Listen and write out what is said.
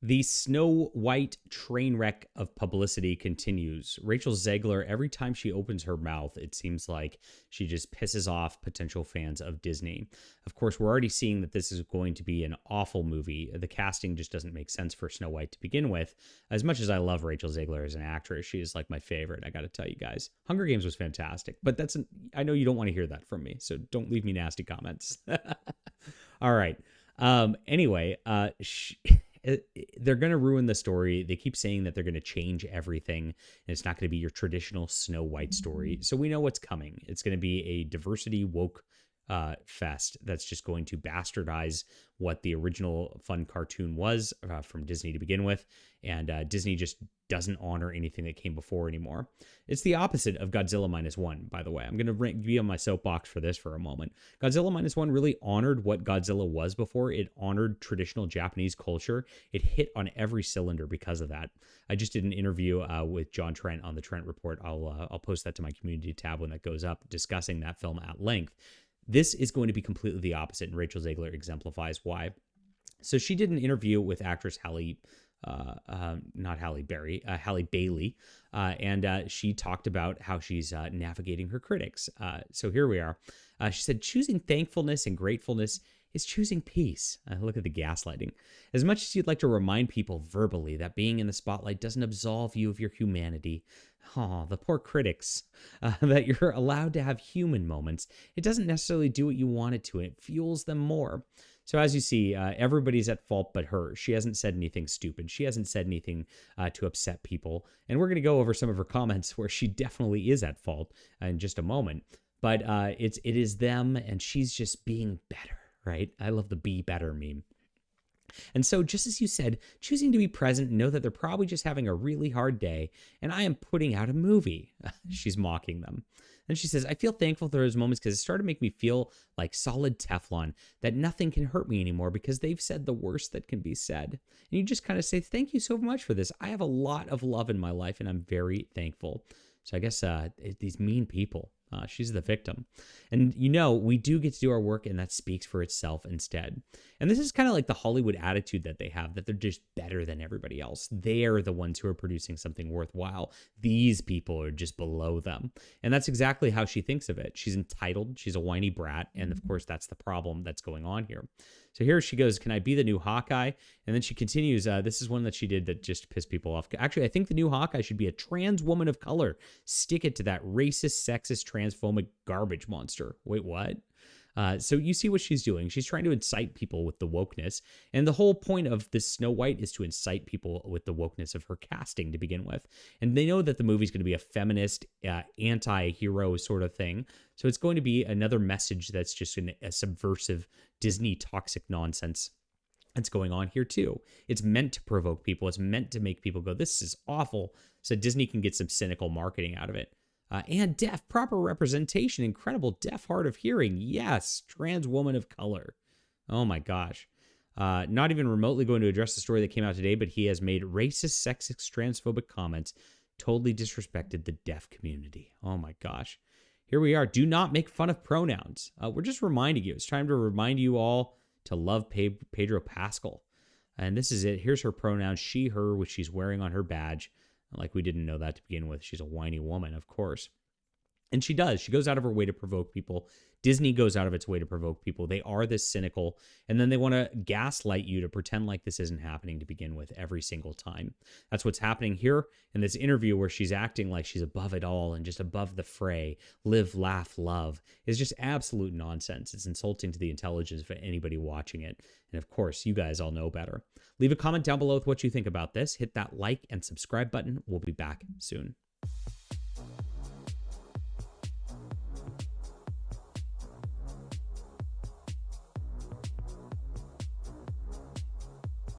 The Snow White train wreck of publicity continues. Rachel Zegler, every time she opens her mouth, it seems like she just pisses off potential fans of Disney. Of course, we're already seeing that this is going to be an awful movie. The casting just doesn't make sense for Snow White to begin with. As much as I love Rachel Zegler as an actress, she is like my favorite, I gotta tell you guys. Hunger Games was fantastic, but I know you don't want to hear that from me, so don't leave me nasty comments. All right. Anyway, they're going to ruin the story. They keep saying that they're going to change everything, and it's not going to be your traditional Snow White story. So we know what's coming. It's going to be a diversity woke fest that's just going to bastardize what the original fun cartoon was from Disney to begin with. And Disney just doesn't honor anything that came before anymore. It's the opposite of Godzilla Minus One, by the way. I'm going to be on my soapbox for this for a moment. Godzilla Minus One really honored what Godzilla was before. It honored traditional Japanese culture. It hit on every cylinder because of that. I just did an interview with John Trent on the Trent Report. I'll post that to my community tab when that goes up, discussing that film at length. This is going to be completely the opposite, and Rachel Zegler exemplifies why. So she did an interview with actress Halle Bailey, and she talked about how she's navigating her critics. So here we are. She said, choosing thankfulness and gratefulness is choosing peace. Look at the gaslighting. As much as you'd like to remind people verbally that being in the spotlight doesn't absolve you of your humanity, the poor critics, that you're allowed to have human moments, it doesn't necessarily do what you want it to, and it fuels them more. So as you see, everybody's at fault but her. She hasn't said anything stupid. She hasn't said anything to upset people. And we're going to go over some of her comments where she definitely is at fault in just a moment. But it is them, and she's just being better, right? I love the be better meme. And so, just as you said, choosing to be present and know that they're probably just having a really hard day, and I am putting out a movie. She's mocking them. And she says, I feel thankful for those moments because it started to make me feel like solid Teflon, that nothing can hurt me anymore because they've said the worst that can be said. And you just kind of say, thank you so much for this. I have a lot of love in my life, and I'm very thankful. So I guess these mean people. She's the victim. And, we do get to do our work, and that speaks for itself instead. And this is kind of like the Hollywood attitude that they have, that they're just better than everybody else. They're the ones who are producing something worthwhile. These people are just below them. And that's exactly how she thinks of it. She's entitled. She's a whiny brat. And, of course, that's the problem that's going on here. So here she goes, can I be the new Hawkeye? And then she continues, this is one that she did that just pissed people off. Actually, I think the new Hawkeye should be a trans woman of color. Stick it to that racist, sexist, transphobic garbage monster. Wait, what? So you see what she's doing. She's trying to incite people with the wokeness. And the whole point of this Snow White is to incite people with the wokeness of her casting to begin with. And they know that the movie's going to be a feminist, anti-hero sort of thing. So it's going to be another message that's just a subversive Disney toxic nonsense that's going on here too. It's meant to provoke people. It's meant to make people go, this is awful. So Disney can get some cynical marketing out of it. And deaf, proper representation, incredible deaf, hard of hearing. Yes, trans woman of color. Oh my gosh. Not even remotely going to address the story that came out today, but he has made racist, sexist, transphobic comments, totally disrespected the deaf community. Oh my gosh. Here we are. Do not make fun of pronouns. We're just reminding you. It's time to remind you all to love Pedro Pascal. And this is it. Here's her pronouns, she, her, which she's wearing on her badge. Like we didn't know that to begin with. She's a whiny woman, of course. And she does. She goes out of her way to provoke people. Disney goes out of its way to provoke people. They are this cynical, and then they want to gaslight you to pretend like this isn't happening to begin with every single time. That's what's happening here in this interview where she's acting like she's above it all and just above the fray. Live, laugh, love is just absolute nonsense. It's insulting to the intelligence of anybody watching it. And of course, you guys all know better. Leave a comment down below with what you think about this. Hit that like and subscribe button. We'll be back soon.